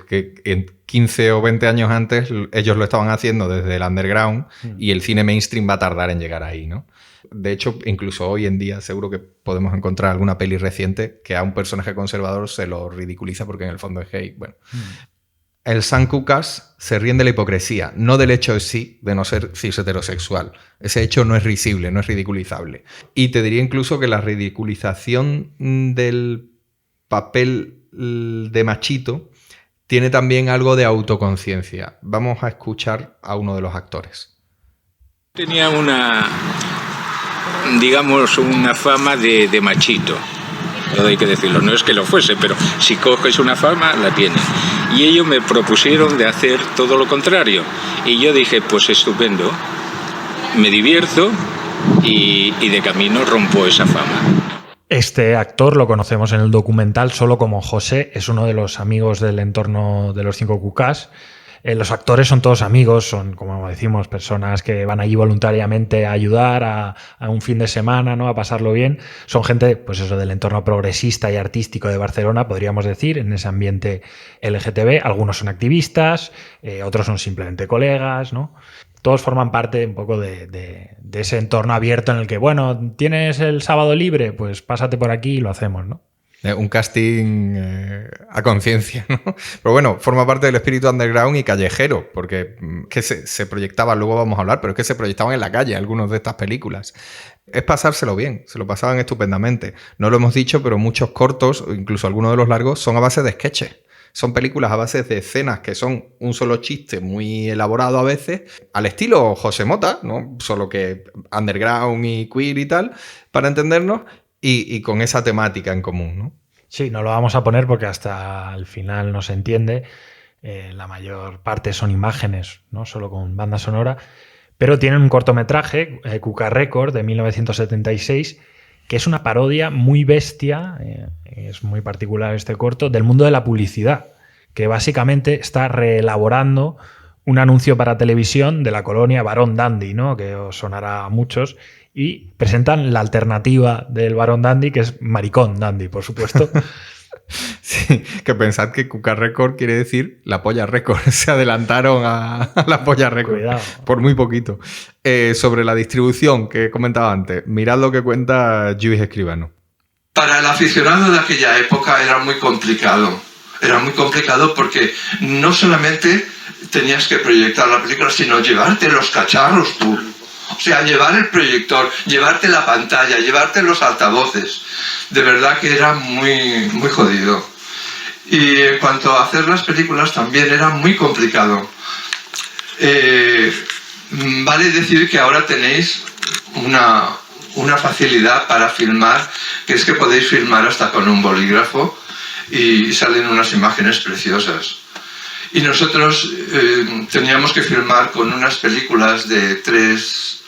que en 15 o 20 años antes ellos lo estaban haciendo desde el underground y el cine mainstream va a tardar en llegar ahí, ¿no? De hecho, incluso hoy en día seguro que podemos encontrar alguna peli reciente que a un personaje conservador se lo ridiculiza porque en el fondo es gay. Bueno, el San Cucas se ríen de la hipocresía, no del hecho en sí de no ser cis heterosexual. Ese hecho no es risible, no es ridiculizable. Y te diría incluso que la ridiculización del papel de machito tiene también algo de autoconciencia. Vamos a escuchar a uno de los actores. Tenía una fama de machito. Todo hay que decirlo, no es que lo fuese, pero si coges una fama, la tiene. Y ellos me propusieron de hacer todo lo contrario. Y yo dije, pues estupendo, me divierto y de camino rompo esa fama. Este actor lo conocemos en el documental solo como José, es uno de los amigos del entorno de los 5 Cucás. Los actores son todos amigos, son, como decimos, personas que van allí voluntariamente a ayudar a un fin de semana, ¿no?, a pasarlo bien. Son gente, pues eso, del entorno progresista y artístico de Barcelona, podríamos decir, en ese ambiente LGTB. Algunos son activistas, otros son simplemente colegas, ¿no? Todos forman parte un poco de ese entorno abierto en el que, bueno, ¿tienes el sábado libre? Pues pásate por aquí y lo hacemos, ¿no? Un casting a conciencia, ¿no? Pero bueno, forma parte del espíritu underground y callejero, porque que se proyectaban, luego vamos a hablar, pero es que se proyectaban en la calle algunas de estas películas. Es pasárselo bien, se lo pasaban estupendamente. No lo hemos dicho, pero muchos cortos, incluso algunos de los largos, son a base de sketches. Son películas a base de escenas que son un solo chiste muy elaborado a veces, al estilo José Mota, ¿no? Solo que underground y queer y tal, para entendernos, y con esa temática en común, ¿no? Sí, no lo vamos a poner porque hasta el final no se entiende. La mayor parte son imágenes, ¿no? Solo con banda sonora. Pero tienen un cortometraje, Cuca Record, de 1976, que es una parodia muy bestia, es muy particular este corto, del mundo de la publicidad, que básicamente está reelaborando un anuncio para televisión de la colonia Barón Dandy, ¿no? Que os sonará a muchos, y presentan la alternativa del Barón Dandy, que es Maricón Dandy, por supuesto. Sí, que pensad que Cuca Record quiere decir la polla récord. Se adelantaron a la polla récord. Cuidado. Por muy poquito. Sobre la distribución que he comentado antes, mirad lo que cuenta Lluís Escribano. Para el aficionado de aquella época era muy complicado. Era muy complicado porque no solamente tenías que proyectar la película, sino llevarte los cacharros tú. O sea, llevar el proyector, llevarte la pantalla, llevarte los altavoces. De verdad que era muy, muy jodido. Y en cuanto a hacer las películas también era muy complicado. Vale decir que ahora tenéis una facilidad para filmar, que es que podéis filmar hasta con un bolígrafo y salen unas imágenes preciosas. Y nosotros teníamos que filmar con unas películas de 3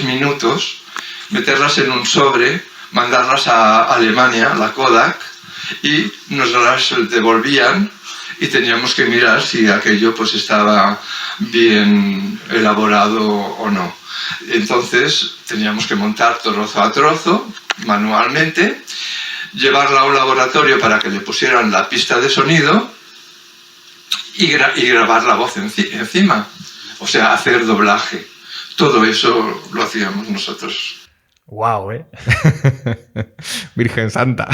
minutos, meterlas en un sobre, mandarlas a Alemania, la Kodak, y nos las devolvían y teníamos que mirar si aquello pues estaba bien elaborado o no. Entonces teníamos que montar trozo a trozo, manualmente, llevarla a un laboratorio para que le pusieran la pista de sonido y grabar la voz encima, o sea, hacer doblaje. Todo eso lo hacíamos nosotros. ¡Guau, Virgen Santa.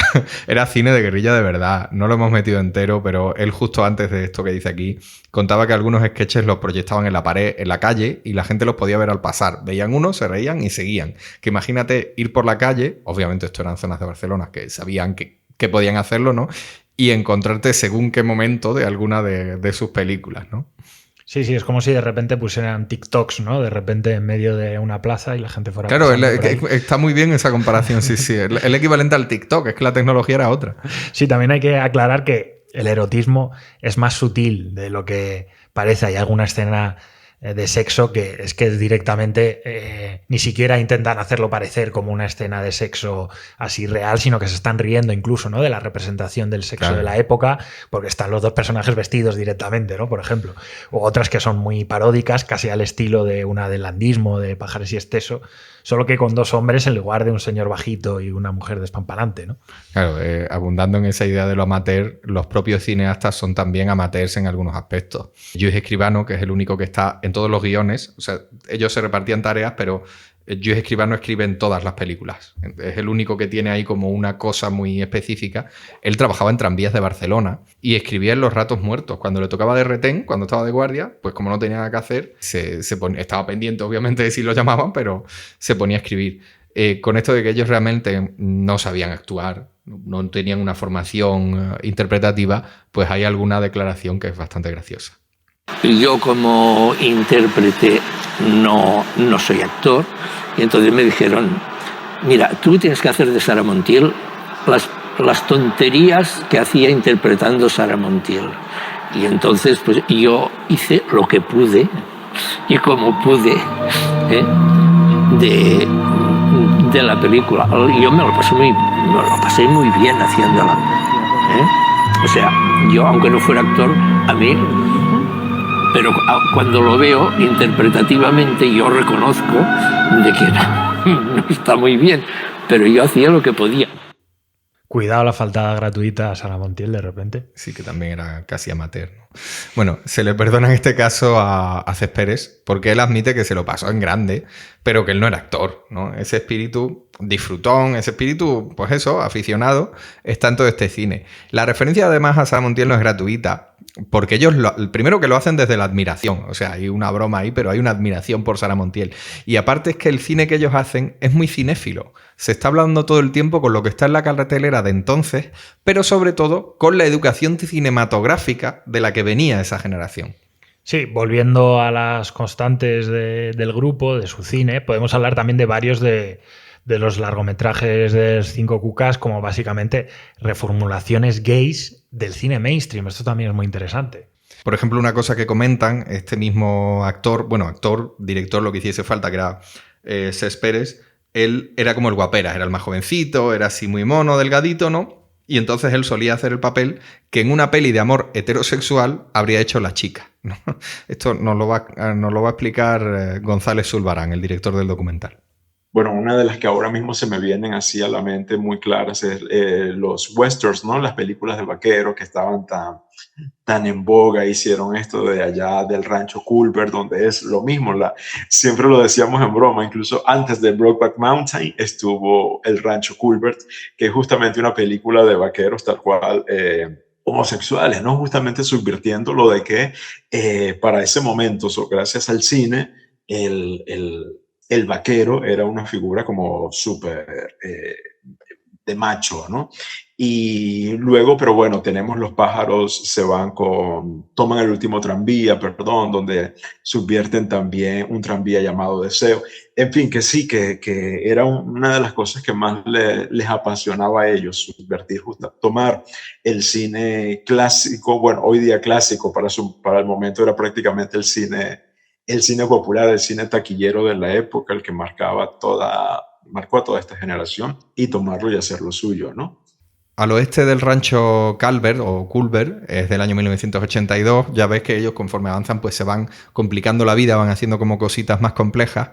Era cine de guerrilla de verdad. No lo hemos metido entero, pero él justo antes de esto que dice aquí contaba que algunos sketches los proyectaban en la pared, en la calle, y la gente los podía ver al pasar. Veían uno, se reían y seguían. Que imagínate ir por la calle, obviamente esto eran zonas de Barcelona que sabían que podían hacerlo, ¿no? Y encontrarte según qué momento de alguna de sus películas, ¿no? Sí, es como si de repente pusieran TikToks, ¿no? De repente en medio de una plaza y la gente fuera... Claro, está muy bien esa comparación, sí. El equivalente al TikTok, es que la tecnología era otra. Sí, también hay que aclarar que el erotismo es más sutil de lo que parece. Hay alguna escena de sexo que es que directamente ni siquiera intentan hacerlo parecer como una escena de sexo así real, sino que se están riendo incluso, ¿no? De la representación del sexo de la época, porque están los dos personajes vestidos directamente, ¿no? Por ejemplo. O otras que son muy paródicas, casi al estilo de un adelandismo de Pajares y Esteso, solo que con dos hombres en lugar de un señor bajito y una mujer despampanante, ¿no? Claro, abundando en esa idea de lo amateur, los propios cineastas son también amateurs en algunos aspectos. Lluís Escribano, que es el único que está en todos los guiones, o sea, ellos se repartían tareas, pero Lluís Escribano escribe en todas las películas. Es el único que tiene ahí como una cosa muy específica. Él trabajaba en tranvías de Barcelona y escribía en los ratos muertos. Cuando le tocaba de retén, cuando estaba de guardia, pues como no tenía nada que hacer, estaba pendiente obviamente de si lo llamaban, pero se ponía a escribir. Con esto de que ellos realmente no sabían actuar, no tenían una formación interpretativa, pues hay alguna declaración que es bastante graciosa. Yo como intérprete no soy actor, y entonces me dijeron, mira, tú tienes que hacer de Sara Montiel las tonterías que hacía interpretando Sara Montiel. Y entonces pues yo hice lo que pude, y como pude, de la película. Yo me lo pasé muy bien haciéndola. O sea, yo aunque no fuera actor, a mí... Pero cuando lo veo interpretativamente yo reconozco de que no está muy bien, pero yo hacía lo que podía. Cuidado la faltada gratuita a Sara Montiel de repente. Sí, que también era casi amateur, ¿no? Bueno, se le perdona en este caso a Céspedes porque él admite que se lo pasó en grande, pero que él no era actor, ¿no? Ese espíritu disfrutón, ese espíritu, pues eso, aficionado, está en todo este cine. La referencia además a Sara Montiel no es gratuita, porque ellos, primero que lo hacen desde la admiración, o sea, hay una broma ahí, pero hay una admiración por Sara Montiel. Y aparte es que el cine que ellos hacen es muy cinéfilo. Se está hablando todo el tiempo con lo que está en la cartelera de entonces, pero sobre todo con la educación cinematográfica de la que venía esa generación. Sí, volviendo a las constantes del grupo, de su cine, podemos hablar también de varios de los largometrajes de los 5 Cucas, como básicamente reformulaciones gays del cine mainstream. Esto también es muy interesante. Por ejemplo, una cosa que comentan, este mismo actor, director, lo que hiciese falta, que era Cés Pérez, él era como el guaperas, era el más jovencito, era así muy mono, delgadito, ¿no? Y entonces él solía hacer el papel que en una peli de amor heterosexual habría hecho la chica, ¿no? Esto nos lo va a explicar González Zulbarán, el director del documental. Bueno, una de las que ahora mismo se me vienen así a la mente muy claras es los westerns, ¿no? Las películas de vaqueros que estaban tan en boga, hicieron esto de allá del rancho Culver, donde es lo mismo, siempre lo decíamos en broma, incluso antes de Brokeback Mountain estuvo el rancho Culver, que es justamente una película de vaqueros tal cual, homosexuales, ¿no? Justamente subvirtiendo lo de que para ese momento, gracias al cine, el vaquero era una figura como súper de macho, ¿no? Y luego, pero bueno, tenemos Los pájaros toman el último tranvía, donde subvierten también un tranvía llamado Deseo. En fin, que sí, que era una de las cosas que más les apasionaba a ellos, subvertir, tomar el cine clásico, bueno, hoy día clásico, para el momento era prácticamente el cine popular, el cine taquillero de la época, el que marcó a toda esta generación, y tomarlo y hacerlo suyo, ¿no? Al oeste del rancho Culver, es del año 1982, ya ves que ellos conforme avanzan pues se van complicando la vida, van haciendo como cositas más complejas.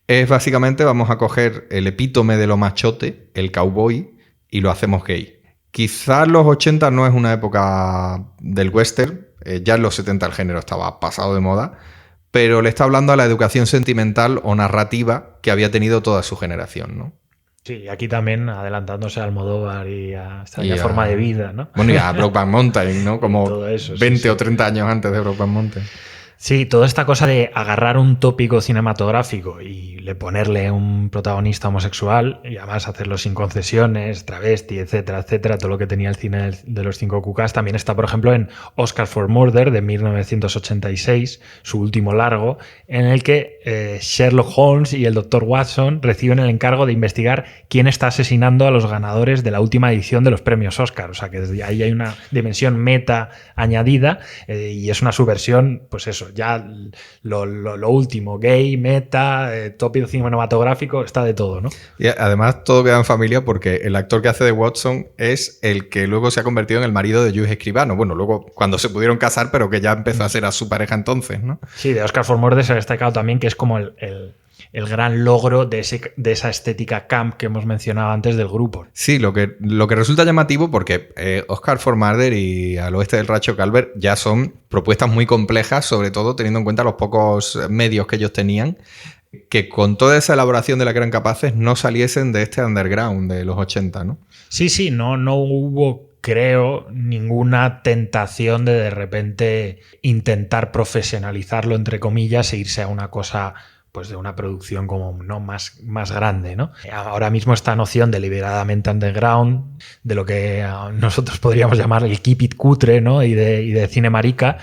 Es básicamente, vamos a coger el epítome de lo machote, el cowboy, y lo hacemos gay. Quizás los 80 no es una época del western, ya en los 70 el género estaba pasado de moda, pero le está hablando a la educación sentimental o narrativa que había tenido toda su generación, ¿no? Sí, aquí también adelantándose a Almodóvar y a Extraña Forma de Vida, ¿no? Bueno, y a Brokeback Mountain, ¿no? Como eso, 20 o 30 años antes de Brokeback Mountain. Sí, toda esta cosa de agarrar un tópico cinematográfico y ponerle un protagonista homosexual y además hacerlo sin concesiones, travesti, etcétera, etcétera, todo lo que tenía el cine de los 5 Cucas, también está, por ejemplo, en Oscar for Murder de 1986, su último largo, en el que Sherlock Holmes y el Dr. Watson reciben el encargo de investigar quién está asesinando a los ganadores de la última edición de los premios Oscar. O sea que desde ahí hay una dimensión meta añadida y es una subversión, pues eso, ya lo último, gay, meta, tópico cinematográfico, está de todo, ¿no? Y además todo queda en familia porque el actor que hace de Watson es el que luego se ha convertido en el marido de Lluís Escribano. Bueno, luego cuando se pudieron casar, pero que ya empezó a ser a su pareja entonces, ¿no? Sí, de Oscar for Murder se ha destacado también que es como el gran logro de esa estética camp que hemos mencionado antes del grupo. Sí, lo que resulta llamativo porque Oscar for Murder y Al oeste del rancho Culver ya son propuestas muy complejas, sobre todo teniendo en cuenta los pocos medios que ellos tenían, que con toda esa elaboración de la que eran capaces no saliesen de este underground de los 80, ¿no? Sí, no hubo, creo, ninguna tentación de repente intentar profesionalizarlo, entre comillas, e irse a una cosa pues de una producción como no más grande, ¿no? Ahora mismo esta noción deliberadamente underground, de lo que nosotros podríamos llamar el keep it cutre, ¿no? y de cine marica,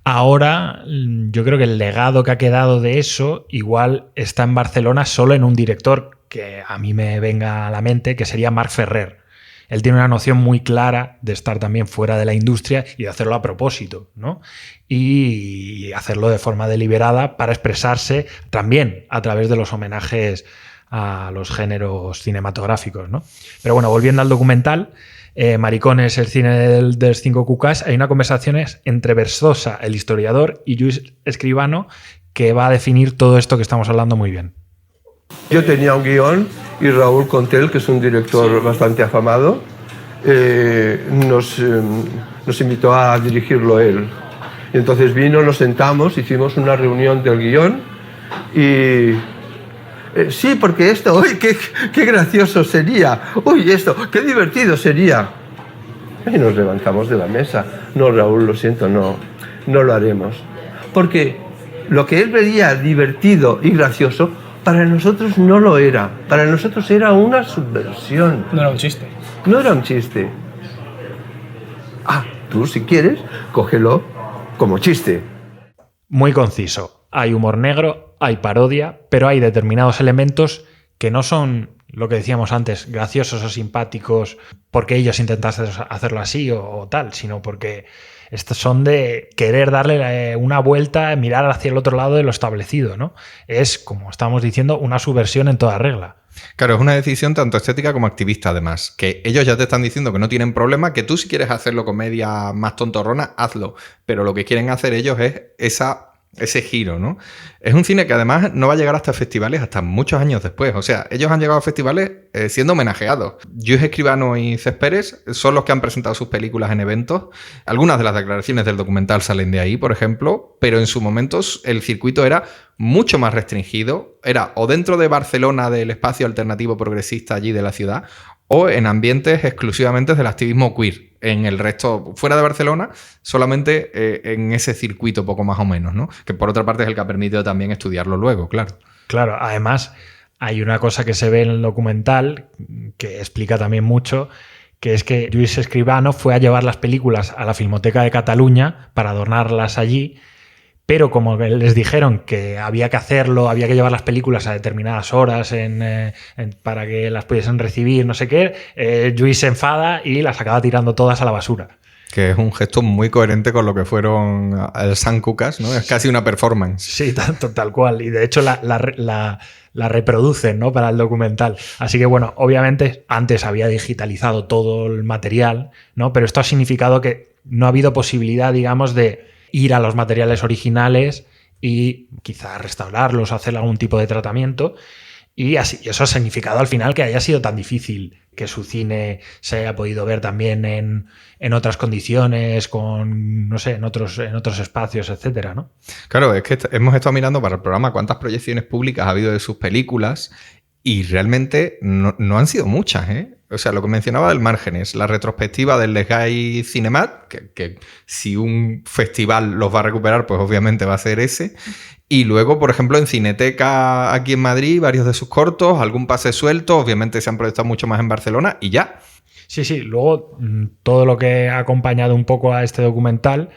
ahora yo creo que el legado que ha quedado de eso igual está en Barcelona solo en un director que a mí me venga a la mente, que sería Marc Ferrer. Él tiene una noción muy clara de estar también fuera de la industria y de hacerlo a propósito, ¿no? Y hacerlo de forma deliberada para expresarse también a través de los homenajes a los géneros cinematográficos, ¿no? Pero bueno, volviendo al documental, Maricones, el cine de los 5 Cucas, hay una conversación entre Versosa, el historiador, y Lluís Escribano, que va a definir todo esto que estamos hablando muy bien. Yo tenía un guión y Raúl Contel, que es un director bastante afamado, nos invitó a dirigirlo él. Y entonces vino, nos sentamos, hicimos una reunión del guión y... sí, porque esto, uy, qué gracioso sería, uy, esto, qué divertido sería. Y nos levantamos de la mesa. No, Raúl, lo siento, no lo haremos. Porque lo que él veía divertido y gracioso, para nosotros no lo era. Para nosotros era una subversión. No era un chiste. No era un chiste. Tú, si quieres, cógelo como chiste. Muy conciso. Hay humor negro, hay parodia, pero hay determinados elementos que no son lo que decíamos antes, graciosos o simpáticos porque ellos intentasen hacerlo así o tal, sino porque estos son de querer darle una vuelta, mirar hacia el otro lado de lo establecido, ¿no? Es, como estábamos diciendo, una subversión en toda regla. Claro, es una decisión tanto estética como activista, además. Que ellos ya te están diciendo que no tienen problema, que tú si quieres hacerlo comedia más tontorrona, hazlo. Pero lo que quieren hacer ellos es ese giro, ¿no? Es un cine que además no va a llegar hasta festivales hasta muchos años después. O sea, ellos han llegado a festivales siendo homenajeados. Lluís Escribano y Cés Pérez son los que han presentado sus películas en eventos. Algunas de las declaraciones del documental salen de ahí, por ejemplo, pero en su momento el circuito era mucho más restringido. Era o dentro de Barcelona, del espacio alternativo progresista allí de la ciudad, o en ambientes exclusivamente del activismo queer. En el resto, fuera de Barcelona, solamente en ese circuito poco más o menos, ¿no? Que por otra parte es el que ha permitido también estudiarlo luego, claro. Claro, además hay una cosa que se ve en el documental que explica también mucho, que es que Lluís Escribano fue a llevar las películas a la Filmoteca de Cataluña para adornarlas allí, pero como les dijeron que había que hacerlo, había que llevar las películas a determinadas horas para que las pudiesen recibir, no sé qué, Lluís se enfada y las acaba tirando todas a la basura. Que es un gesto muy coherente con lo que fueron el Sant Cucas, ¿no? Es casi una performance. Sí, tal cual. Y de hecho la reproducen, ¿no? Para el documental. Así que bueno, obviamente antes había digitalizado todo el material, ¿no? Pero esto ha significado que no ha habido posibilidad, digamos, de ir a los materiales originales y quizá restaurarlos, hacer algún tipo de tratamiento. Y eso ha significado al final que haya sido tan difícil que su cine se haya podido ver también en otras condiciones, con, no sé, en otros espacios, etcétera, ¿no? Claro, es que hemos estado mirando para el programa cuántas proyecciones públicas ha habido de sus películas y realmente no han sido muchas, ¿eh? O sea, lo que mencionaba del Márgenes, la retrospectiva del Les Gay Cinemat, que si un festival los va a recuperar, pues obviamente va a ser ese. Y luego, por ejemplo, en Cineteca aquí en Madrid, varios de sus cortos, algún pase suelto, obviamente se han proyectado mucho más en Barcelona y ya. Sí, luego todo lo que ha acompañado un poco a este documental,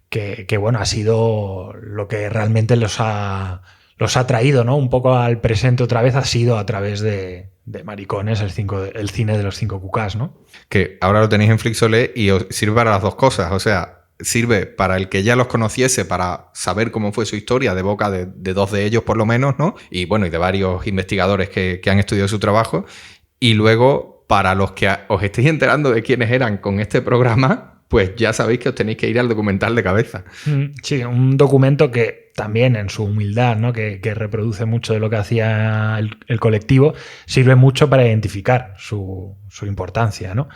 que bueno, ha sido lo que realmente los ha traído, ¿no? Un poco al presente otra vez, ha sido a través de Maricones, el cine de los 5 cucás, ¿no? Que ahora lo tenéis en Flixolé y os sirve para las dos cosas, o sea, sirve para el que ya los conociese, para saber cómo fue su historia de boca de dos de ellos por lo menos, ¿no? Y bueno, y de varios investigadores que han estudiado su trabajo, y luego para los que os estéis enterando de quiénes eran con este programa, pues ya sabéis que os tenéis que ir al documental de cabeza. Sí, un documento que también en su humildad, ¿no? que reproduce mucho de lo que hacía el colectivo, sirve mucho para identificar su importancia, ¿no?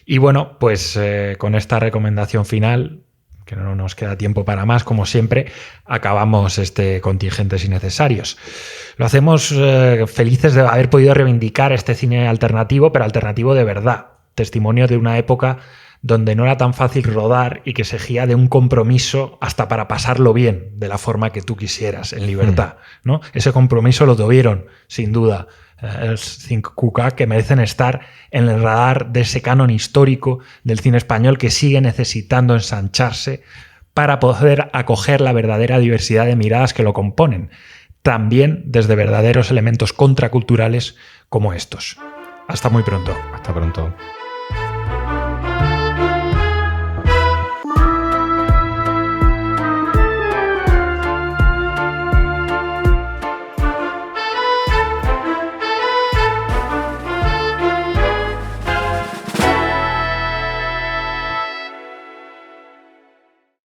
Y bueno, pues con esta recomendación final, que no nos queda tiempo para más, como siempre, acabamos este Contingentes Innecesarios. Lo hacemos felices de haber podido reivindicar este cine alternativo, pero alternativo de verdad. Testimonio de una época donde no era tan fácil rodar y que se exigía de un compromiso hasta para pasarlo bien, de la forma que tú quisieras, en libertad, ¿no? Ese compromiso lo tuvieron, sin duda, los 5 cucás, que merecen estar en el radar de ese canon histórico del cine español que sigue necesitando ensancharse para poder acoger la verdadera diversidad de miradas que lo componen, también desde verdaderos elementos contraculturales como estos. Hasta muy pronto. Hasta pronto.